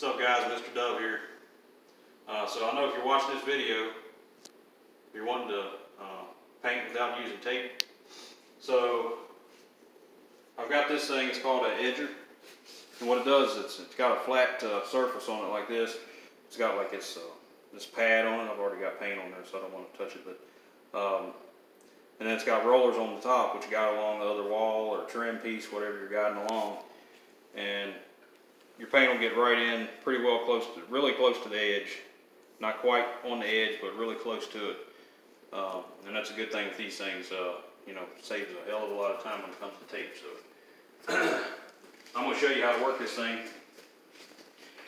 What's up guys, Mr. Dove here. So I know if you're watching this video, you're wanting to paint without using tape. So I've got this thing, it's called an edger. And what it does, it's got a flat surface on it like this. It's got like this pad on it. I've already got paint on there, so I don't want to touch it. But and then it's got rollers on the top, which you got along the other wall or trim piece, whatever you're guiding along. And your paint will get right in pretty well really close to the edge. Not quite on the edge, but really close to it. And that's a good thing with these things. You know, saves a hell of a lot of time when it comes to tape. So I'm going to show you how to work this thing.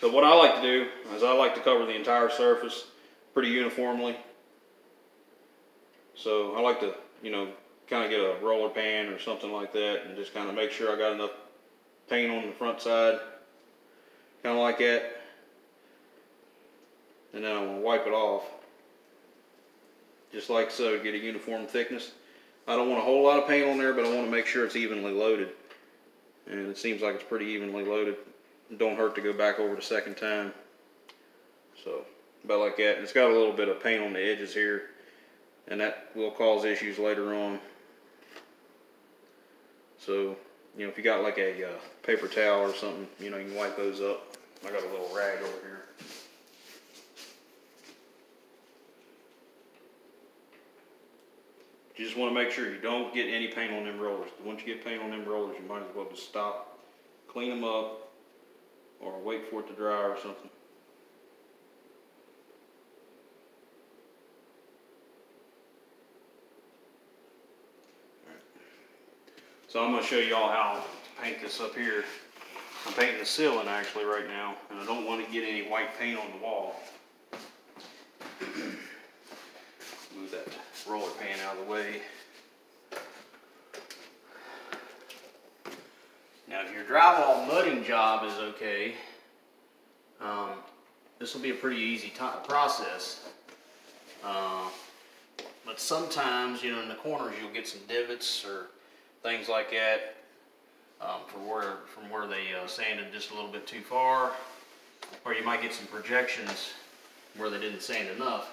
So what I like to do is I like to cover the entire surface pretty uniformly. So I like to, you know, kind of get a roller pan or something like that and just kind of make sure I got enough paint on the front side. Kind of like that. And then I'm going to wipe it off. Just like so, to get a uniform thickness. I don't want a whole lot of paint on there, but I want to make sure it's evenly loaded. And it seems like it's pretty evenly loaded. It don't hurt to go back over the second time. So, about like that. And it's got a little bit of paint on the edges here. And that will cause issues later on. So, you know, if you got like a paper towel or something, you know, you can wipe those up. I got a little rag over here. You just want to make sure you don't get any paint on them rollers. Once you get paint on them rollers, you might as well just stop, clean them up, or wait for it to dry or something. So I'm going to show you all how to paint this up here. I'm painting the ceiling actually right now, and I don't want to get any white paint on the wall. Move that roller pan out of the way. Now if your drywall mudding job is okay, this will be a pretty easy process. But sometimes, you know, in the corners you'll get some divots or things like that from where they sanded just a little bit too far, or you might get some projections where they didn't sand enough,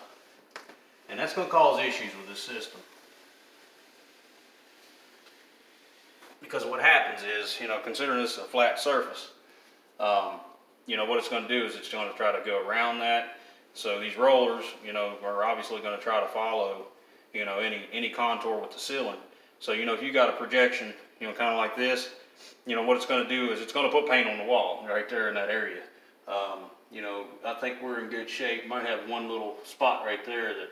and that's going to cause issues with this system. Because what happens is, you know, considering this is a flat surface, you know, what it's going to do is it's going to try to go around that. So these rollers, you know, are obviously going to try to follow, you know, any contour with the ceiling. So, you know, if you got a projection, you know, kind of like this, you know, what it's going to do is it's going to put paint on the wall right there in that area. You know, I think we're in good shape. Might have one little spot right there that,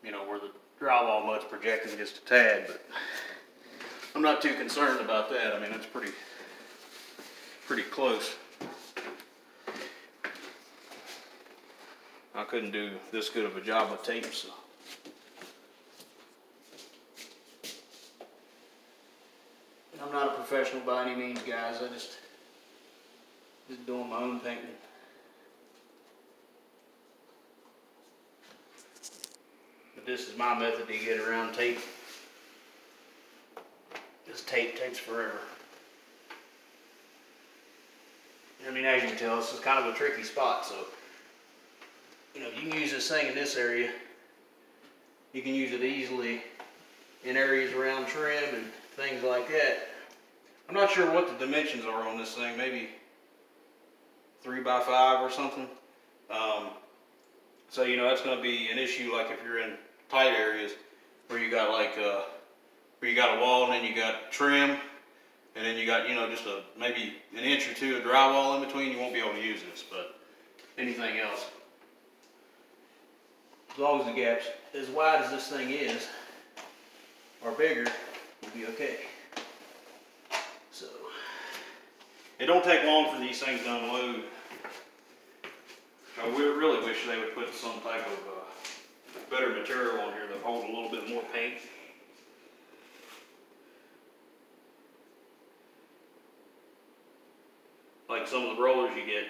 you know, where the drywall mud's projecting just a tad, but I'm not too concerned about that. I mean, that's pretty close. I couldn't do this good of a job with tape, so. I'm not a professional by any means, guys. I just doing my own painting. But this is my method to get around tape. This tape takes forever. I mean, as you can tell, this is kind of a tricky spot. So, you know, if you can use this thing in this area, you can use it easily in areas around trim and things like that. I'm not sure what the dimensions are on this thing, maybe 3 by 5 or something. So, you know, that's going to be an issue like if you're in tight areas where you got like, where you got a wall and then you got trim, and then you got, you know, just maybe an inch or two of drywall in between, you won't be able to use this. But anything else, as long as the gap's as wide as this thing is, or bigger, you'll be okay. So, it don't take long for these things to unload. I really wish they would put some type of better material on here that hold a little bit more paint. Like some of the rollers you get,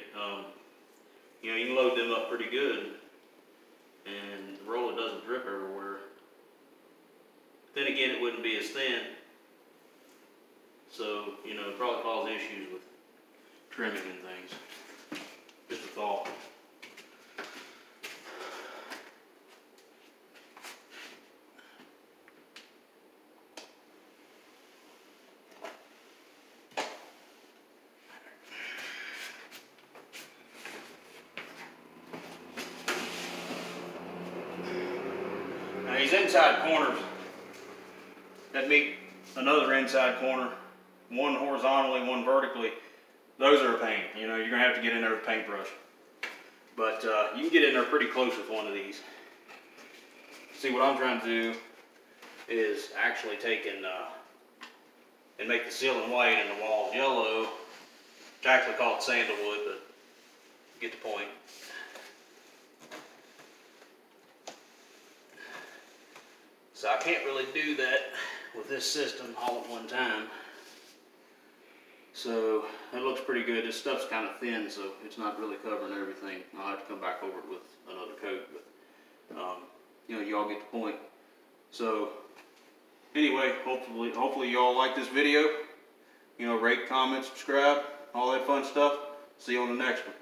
you know, you can load them up pretty good, and the roller doesn't drip everywhere. Then again, it wouldn't be as thin. So, you know, it probably cause issues with trimming and things. these inside corners that meet another inside corner, one horizontally, one vertically, those are a pain. You know, you're gonna have to get in there with a paintbrush. But you can get in there pretty close with one of these. See, what I'm trying to do is actually take and make the ceiling white and the walls yellow, which I actually call it sandalwood, but you get the point. So I can't really do that with this system all at one time. So that looks pretty good. This stuff's kind of thin, so it's not really covering everything. I'll have to come back over it with another coat, but you know, y'all get the point. So anyway, hopefully y'all like this video. You know, rate, comment, subscribe, all that fun stuff. See you on the next one.